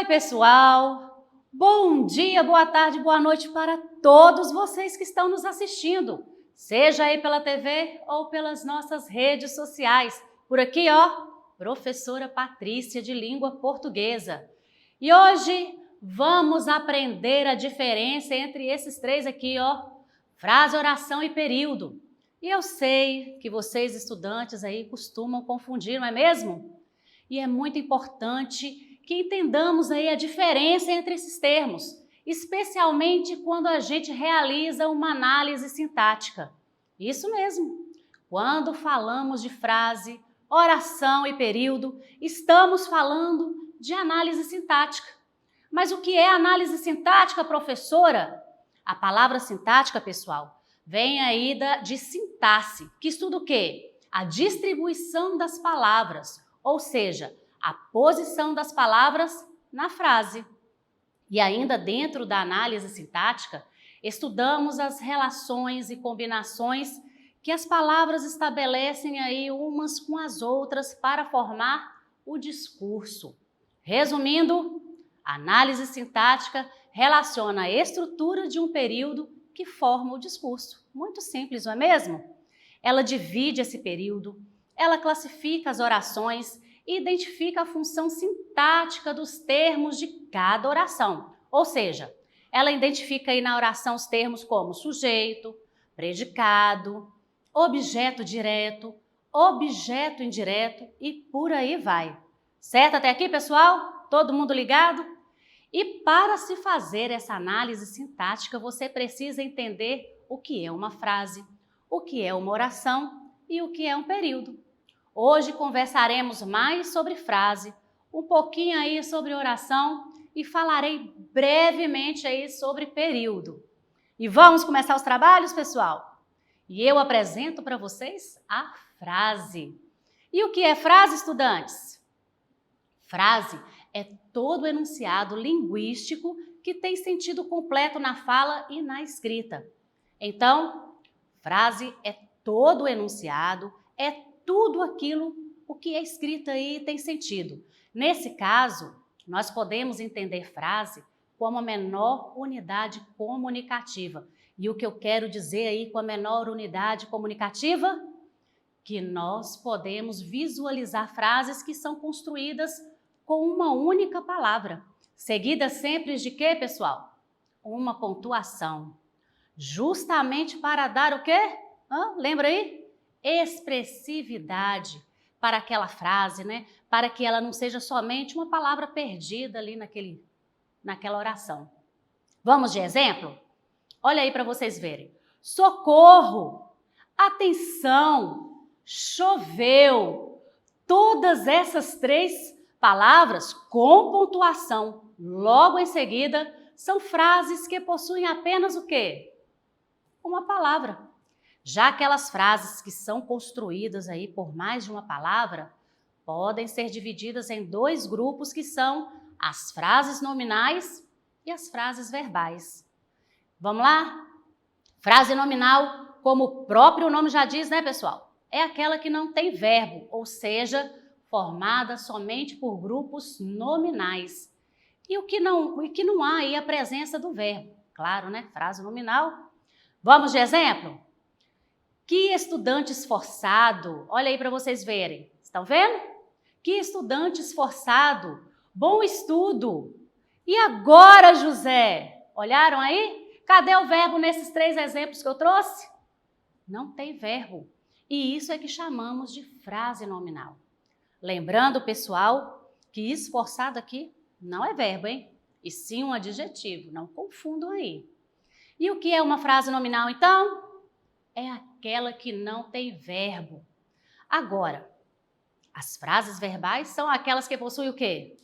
pessoal! Bom dia, boa tarde, boa noite para todos vocês que estão nos assistindo, seja aí pela TV ou pelas nossas redes sociais. Por aqui, ó, professora Patrícia de Língua Portuguesa. E hoje vamos aprender a diferença entre esses três aqui, ó, frase, oração e período. E eu sei que vocês, estudantes aí, costumam confundir, não é mesmo? E é muito importante que entendamos aí a diferença entre esses termos, especialmente quando a gente realiza uma análise sintática. Isso mesmo, quando falamos de frase, oração e período, estamos falando de análise sintática. Mas o que é análise sintática, professora? A palavra sintática, pessoal, vem aí de sintaxe, que estuda o quê? A distribuição das palavras, ou seja, a posição das palavras na frase. E ainda dentro da análise sintática, estudamos as relações e combinações que as palavras estabelecem aí umas com as outras para formar o discurso. Resumindo, a análise sintática relaciona a estrutura de um período que forma o discurso. Muito simples, não é mesmo? Ela divide esse período, ela classifica as orações, identifica a função sintática dos termos de cada oração. Ou seja, ela identifica aí na oração os termos como sujeito, predicado, objeto direto, objeto indireto e por aí vai. Certo até aqui, pessoal? Todo mundo ligado? E para se fazer essa análise sintática, você precisa entender o que é uma frase, o que é uma oração e o que é um período. Hoje conversaremos mais sobre frase, um pouquinho aí sobre oração e falarei brevemente aí sobre período. E vamos começar os trabalhos, pessoal? E eu apresento para vocês a frase. E o que é frase, estudantes? Frase é todo enunciado linguístico que tem sentido completo na fala e na escrita. Então, frase é todo enunciado, é tudo aquilo o que é escrito aí tem sentido. Nesse caso, nós podemos entender frase como a menor unidade comunicativa. E o que eu quero dizer aí com a menor unidade comunicativa? Que nós podemos visualizar frases que são construídas com uma única palavra, seguida sempre de quê, pessoal? Uma pontuação. Justamente para dar o quê? Lembra aí? Expressividade para aquela frase, né? Para que ela não seja somente uma palavra perdida ali naquela oração. Vamos de exemplo? Olha aí para vocês verem. Socorro, atenção, choveu. Todas essas três palavras com pontuação logo em seguida são frases que possuem apenas o quê? Uma palavra. Já aquelas frases que são construídas aí por mais de uma palavra, podem ser divididas em dois grupos que são as frases nominais e as frases verbais. Vamos lá? Frase nominal, como o próprio nome já diz, né, pessoal? É aquela que não tem verbo, ou seja, formada somente por grupos nominais. E o que não há aí a presença do verbo. Claro, né? Frase nominal. Vamos de exemplo? Que estudante esforçado, olha aí para vocês verem, estão vendo? Que estudante esforçado, bom estudo. E agora, José? Olharam aí? Cadê o verbo nesses três exemplos que eu trouxe? Não tem verbo. E isso é que chamamos de frase nominal. Lembrando, pessoal, que esforçado aqui não é verbo, hein? E sim um adjetivo, não confundam aí. E o que é uma frase nominal, então? É aquela que não tem verbo. Agora, as frases verbais são aquelas que possuem o quê?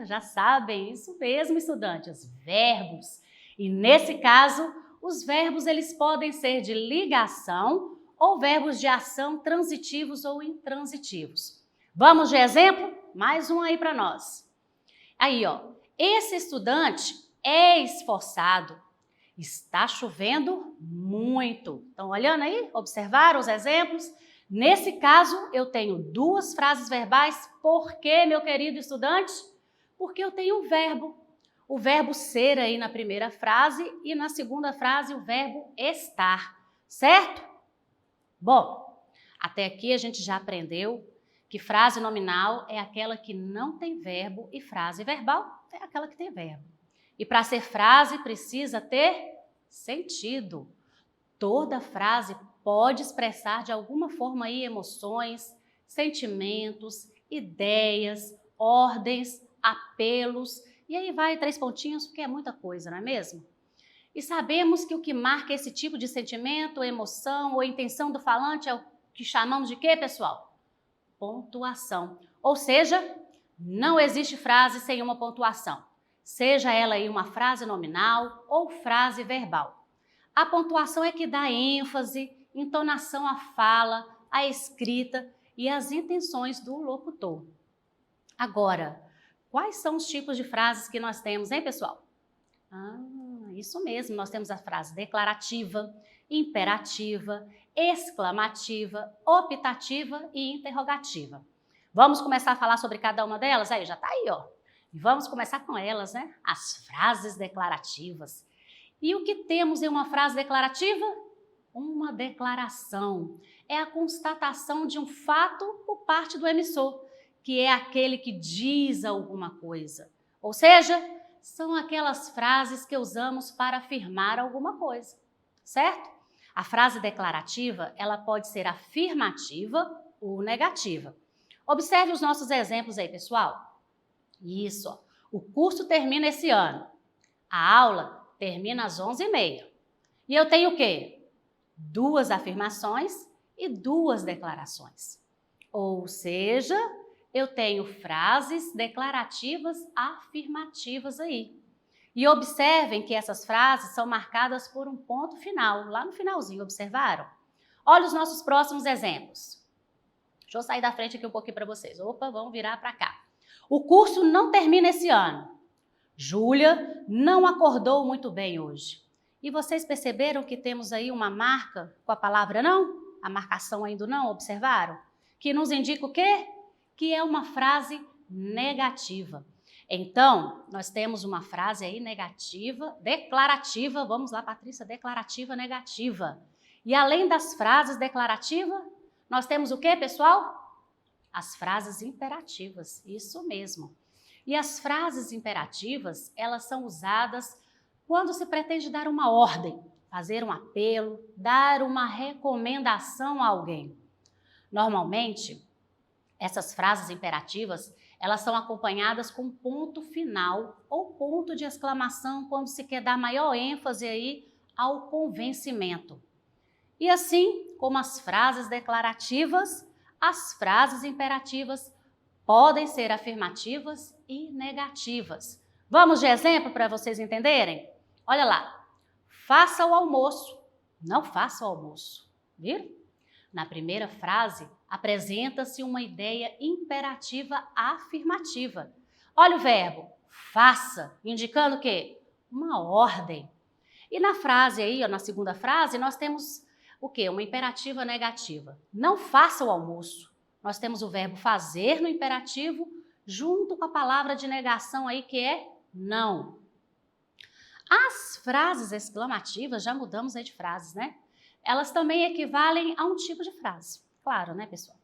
Já sabem, isso mesmo, estudantes, verbos. E nesse caso, os verbos eles podem ser de ligação ou verbos de ação transitivos ou intransitivos. Vamos de exemplo? Mais um aí para nós. Aí, ó, esse estudante é esforçado. Está chovendo muito. Estão olhando aí? Observaram os exemplos? Nesse caso, eu tenho duas frases verbais. Por quê, meu querido estudante? Porque eu tenho um verbo. O verbo ser aí na primeira frase e na segunda frase o verbo estar, certo? Bom, até aqui a gente já aprendeu que frase nominal é aquela que não tem verbo e frase verbal é aquela que tem verbo. E para ser frase precisa ter sentido. Toda frase pode expressar de alguma forma aí emoções, sentimentos, ideias, ordens, apelos, e aí vai 3 pontinhos, porque é muita coisa, não é mesmo? E sabemos que o que marca esse tipo de sentimento, emoção ou intenção do falante é o que chamamos de quê, pessoal? Pontuação. Ou seja, não existe frase sem uma pontuação, seja ela aí uma frase nominal ou frase verbal. A pontuação é que dá ênfase, entonação à fala, à escrita e às intenções do locutor. Agora, quais são os tipos de frases que nós temos, hein, pessoal? Isso mesmo, nós temos a frase declarativa, imperativa, exclamativa, optativa e interrogativa. Vamos começar a falar sobre cada uma delas? Aí, já tá aí, ó. E vamos começar com elas, né? As frases declarativas. E o que temos em uma frase declarativa? Uma declaração. É a constatação de um fato por parte do emissor, que é aquele que diz alguma coisa. Ou seja, são aquelas frases que usamos para afirmar alguma coisa, certo? A frase declarativa, ela pode ser afirmativa ou negativa. Observe os nossos exemplos aí, pessoal. Isso, ó. O curso termina esse ano. A aula termina às 11h30. E eu tenho o quê? 2 afirmações e 2 declarações. Ou seja, eu tenho frases declarativas afirmativas aí. E observem que essas frases são marcadas por um ponto final, lá no finalzinho, observaram? Olha os nossos próximos exemplos. Deixa eu sair da frente aqui um pouquinho para vocês. Opa, vamos virar para cá. O curso não termina esse ano. Júlia não acordou muito bem hoje. E vocês perceberam que temos aí uma marca com a palavra não? A marcação aí do não, observaram? Que nos indica o quê? Que é uma frase negativa. Então, nós temos uma frase aí negativa, declarativa, vamos lá, Patrícia, declarativa, negativa. E além das frases declarativas, nós temos o quê, pessoal? As frases imperativas, isso mesmo. E as frases imperativas, elas são usadas quando se pretende dar uma ordem, fazer um apelo, dar uma recomendação a alguém. Normalmente, essas frases imperativas, elas são acompanhadas com ponto final ou ponto de exclamação quando se quer dar maior ênfase aí ao convencimento. E assim como as frases declarativas, as frases imperativas podem ser afirmativas e negativas. Vamos de exemplo para vocês entenderem? Olha lá, faça o almoço, não faça o almoço, viram? Na primeira frase, apresenta-se uma ideia imperativa afirmativa. Olha o verbo, faça, indicando o quê? Uma ordem. E na frase aí, ó, na segunda frase, nós temos o quê? Uma imperativa negativa. Não faça o almoço. Nós temos o verbo fazer no imperativo, junto com a palavra de negação aí, que é não. As frases exclamativas, já mudamos aí de frases, né? Elas também equivalem a um tipo de frase. Claro, né, pessoal?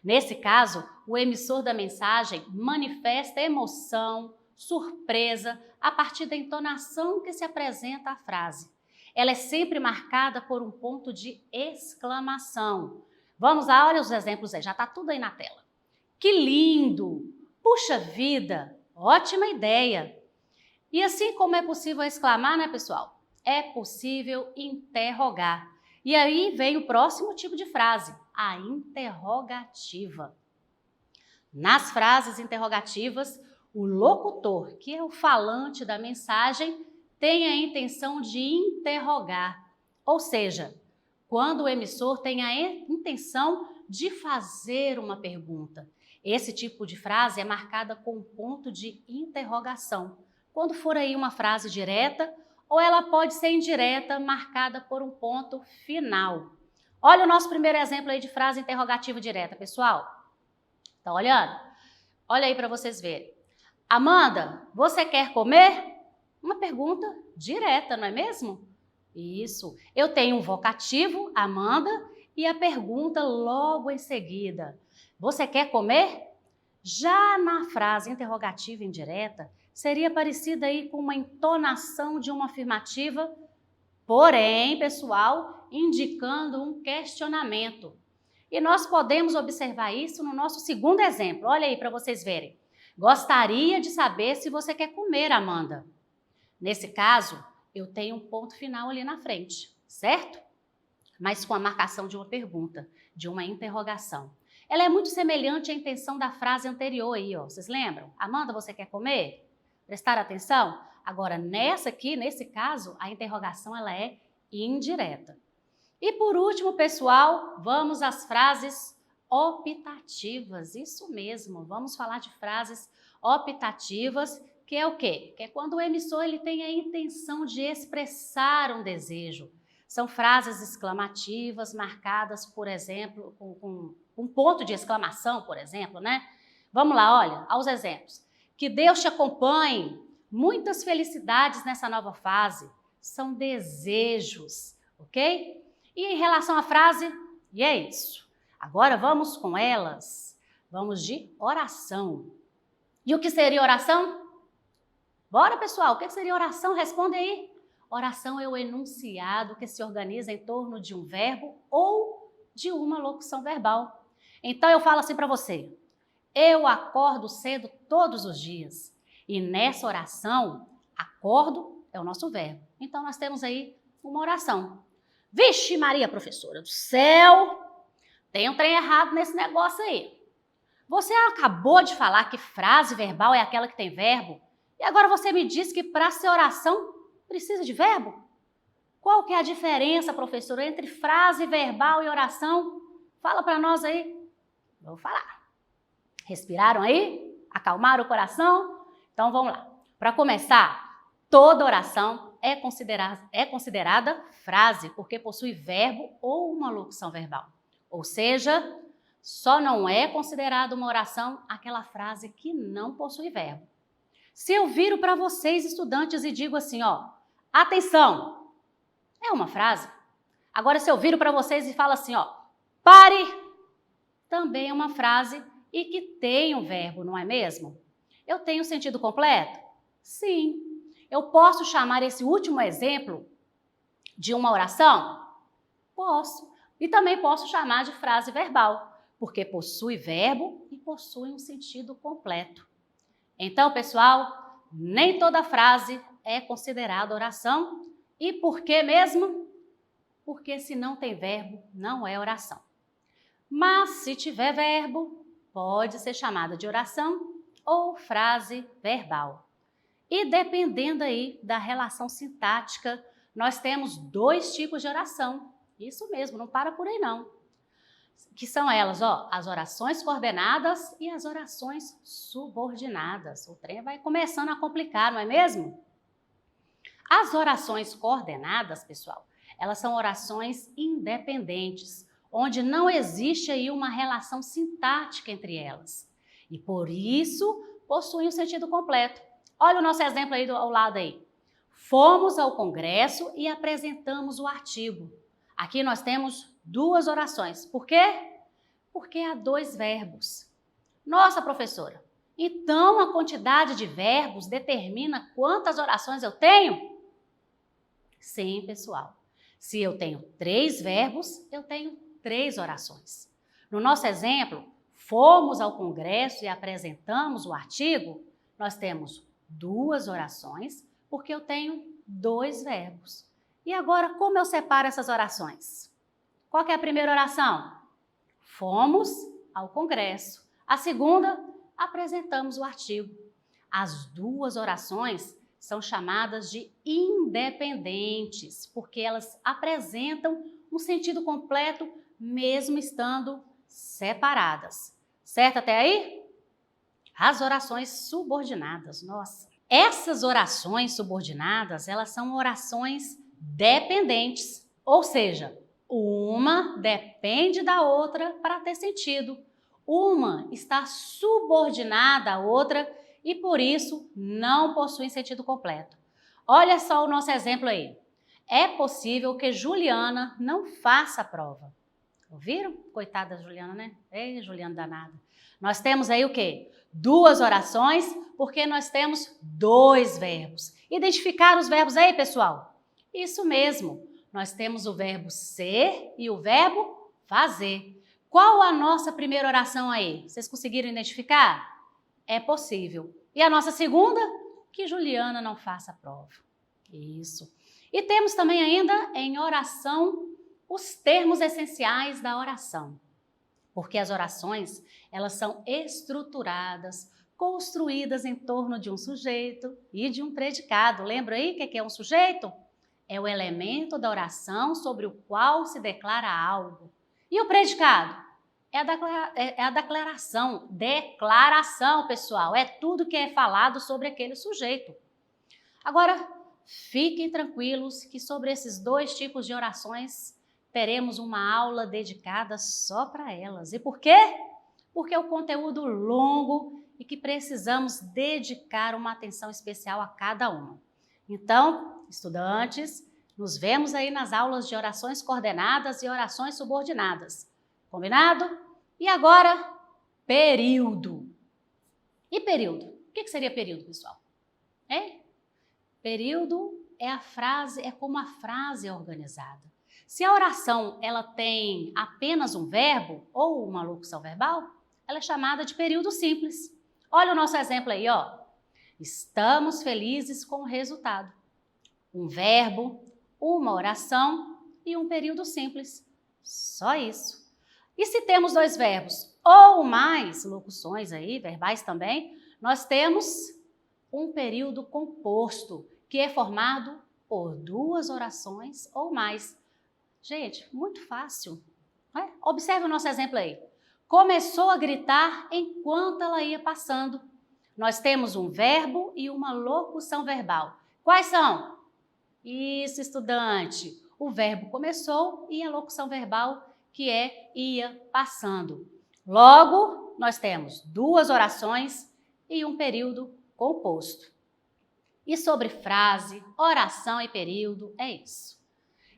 Nesse caso, o emissor da mensagem manifesta emoção, surpresa, a partir da entonação que se apresenta à frase. Ela é sempre marcada por um ponto de exclamação. Vamos lá, olha os exemplos aí, já está tudo aí na tela. Que lindo! Puxa vida! Ótima ideia! E assim como é possível exclamar, né, pessoal? É possível interrogar. E aí vem o próximo tipo de frase, a interrogativa. Nas frases interrogativas, o locutor, que é o falante da mensagem, tem a intenção de interrogar, ou seja, quando o emissor tem a intenção de fazer uma pergunta. Esse tipo de frase é marcada com um ponto de interrogação. Quando for aí uma frase direta, ou ela pode ser indireta, marcada por um ponto final. Olha o nosso primeiro exemplo aí de frase interrogativa direta, pessoal. Tá olhando? Olha aí para vocês verem. Amanda, você quer comer? Uma pergunta direta, não é mesmo? Isso. Eu tenho um vocativo, Amanda, e a pergunta logo em seguida. Você quer comer? Já na frase interrogativa indireta, seria parecida aí com uma entonação de uma afirmativa, porém, pessoal, indicando um questionamento. E nós podemos observar isso no nosso segundo exemplo. Olha aí para vocês verem. Gostaria de saber se você quer comer, Amanda. Nesse caso, eu tenho um ponto final ali na frente, certo? Mas com a marcação de uma pergunta, de uma interrogação. Ela é muito semelhante à intenção da frase anterior aí, ó. Vocês lembram? Amanda, você quer comer? Prestar atenção? Agora, nesse caso, a interrogação ela é indireta. E por último, pessoal, vamos às frases optativas. Isso mesmo, vamos falar de frases optativas, que é o quê? Que é quando o emissor ele tem a intenção de expressar um desejo. São frases exclamativas marcadas, por exemplo, com um ponto de exclamação, por exemplo, né? Vamos lá, olha, aos exemplos. Que Deus te acompanhe, muitas felicidades nessa nova fase. São desejos, ok? E em relação à frase, e é isso. Agora vamos com elas. Vamos de oração. E o que seria oração? Bora, pessoal, o que seria oração? Responde aí. Oração é o enunciado que se organiza em torno de um verbo ou de uma locução verbal. Então eu falo assim para você: eu acordo cedo todos os dias. E nessa oração, acordo é o nosso verbo. Então nós temos aí uma oração. Vixe Maria, professora do céu, tem um trem errado nesse negócio aí. Você acabou de falar que frase verbal é aquela que tem verbo, e agora você me diz que para ser oração precisa de verbo? Qual que é a diferença, professora, entre frase verbal e oração? Fala para nós aí. Vou falar. Respiraram aí? Acalmaram o coração? Então vamos lá. Para começar, toda oração é considerada frase, porque possui verbo ou uma locução verbal. Ou seja, só não é considerada uma oração aquela frase que não possui verbo. Se eu viro para vocês, estudantes, e digo assim, ó, atenção, é uma frase. Agora, se eu viro para vocês e falo assim, ó, pare, também é uma frase e que tem um verbo, não é mesmo? Eu tenho sentido completo? Sim. Eu posso chamar esse último exemplo de uma oração? Posso. E também posso chamar de frase verbal, porque possui verbo e possui um sentido completo. Então, pessoal, nem toda frase é considerada oração. E por que mesmo? Porque se não tem verbo, não é oração. Mas se tiver verbo, pode ser chamada de oração ou frase verbal. E dependendo aí da relação sintática, nós temos dois tipos de oração. Isso mesmo, não para por aí não. Que são elas, ó, as orações coordenadas e as orações subordinadas. O trem vai começando a complicar, não é mesmo? As orações coordenadas, pessoal, elas são orações independentes, onde não existe aí uma relação sintática entre elas. E por isso, possuem um sentido completo. Olha o nosso exemplo aí ao lado aí. Fomos ao congresso e apresentamos o artigo. Aqui nós temos duas orações. Por quê? Porque há dois verbos. Nossa, professora, então a quantidade de verbos determina quantas orações eu tenho? Sim, pessoal. Se eu tenho 3 verbos, eu tenho 3 orações. No nosso exemplo, fomos ao congresso e apresentamos o artigo, nós temos 2 orações, porque eu tenho 2 verbos. E agora, como eu separo essas orações? Qual que é a primeira oração? Fomos ao congresso. A segunda, apresentamos o artigo. As 2 orações são chamadas de independentes, porque elas apresentam um sentido completo, mesmo estando separadas. Certo até aí? As orações subordinadas, nossa. Essas orações subordinadas, elas são orações dependentes, ou seja, uma depende da outra para ter sentido. Uma está subordinada à outra e por isso não possuem sentido completo. Olha só o nosso exemplo aí. É possível que Juliana não faça a prova. Ouviram? Coitada da Juliana, né? Ei, Juliana danada. Nós temos aí o quê? 2 orações, porque nós temos 2 verbos. Identificaram os verbos aí, pessoal? Isso mesmo. Nós temos o verbo ser e o verbo fazer. Qual a nossa primeira oração aí? Vocês conseguiram identificar? É possível. E a nossa segunda? Que Juliana não faça a prova. Isso. E temos também ainda em oração os termos essenciais da oração. Porque as orações, elas são estruturadas, construídas em torno de um sujeito e de um predicado. Lembra aí o que é um sujeito? É o elemento da oração sobre o qual se declara algo. E o predicado? É a declaração. Declaração, pessoal. É tudo que é falado sobre aquele sujeito. Agora, fiquem tranquilos que sobre esses 2 tipos de orações teremos uma aula dedicada só para elas. E por quê? Porque é um conteúdo longo e que precisamos dedicar uma atenção especial a cada uma. Então, estudantes, nos vemos aí nas aulas de orações coordenadas e orações subordinadas. Combinado? E agora, período. E período? O que seria período, pessoal? Período é como a frase é organizada. Se a oração ela tem apenas um verbo ou uma locução verbal, ela é chamada de período simples. Olha o nosso exemplo aí, ó. Estamos felizes com o resultado. Um verbo, uma oração e um período simples. Só isso. E se temos 2 verbos ou mais locuções aí, verbais também, nós temos um período composto, que é formado por 2 orações ou mais. Gente, muito fácil. Né? Observe o nosso exemplo aí. Começou a gritar enquanto ela ia passando. Nós temos um verbo e uma locução verbal. Quais são? Isso, estudante. O verbo começou e a locução verbal, que é ia passando. Logo, nós temos 2 orações e um período composto. E sobre frase, oração e período, é isso.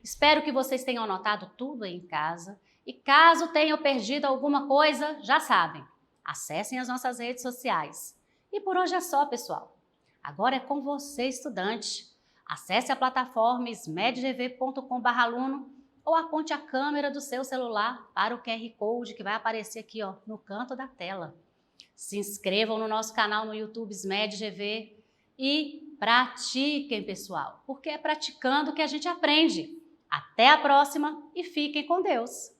Espero que vocês tenham anotado tudo aí em casa. E caso tenham perdido alguma coisa, já sabem, acessem as nossas redes sociais. E por hoje é só, pessoal. Agora é com você, estudante. Acesse a plataforma smedgv.com/aluno ou aponte a câmera do seu celular para o QR Code que vai aparecer aqui, ó, no canto da tela. Se inscrevam no nosso canal no YouTube SMED-GV e pratiquem, pessoal, porque é praticando que a gente aprende. Até a próxima e fiquem com Deus!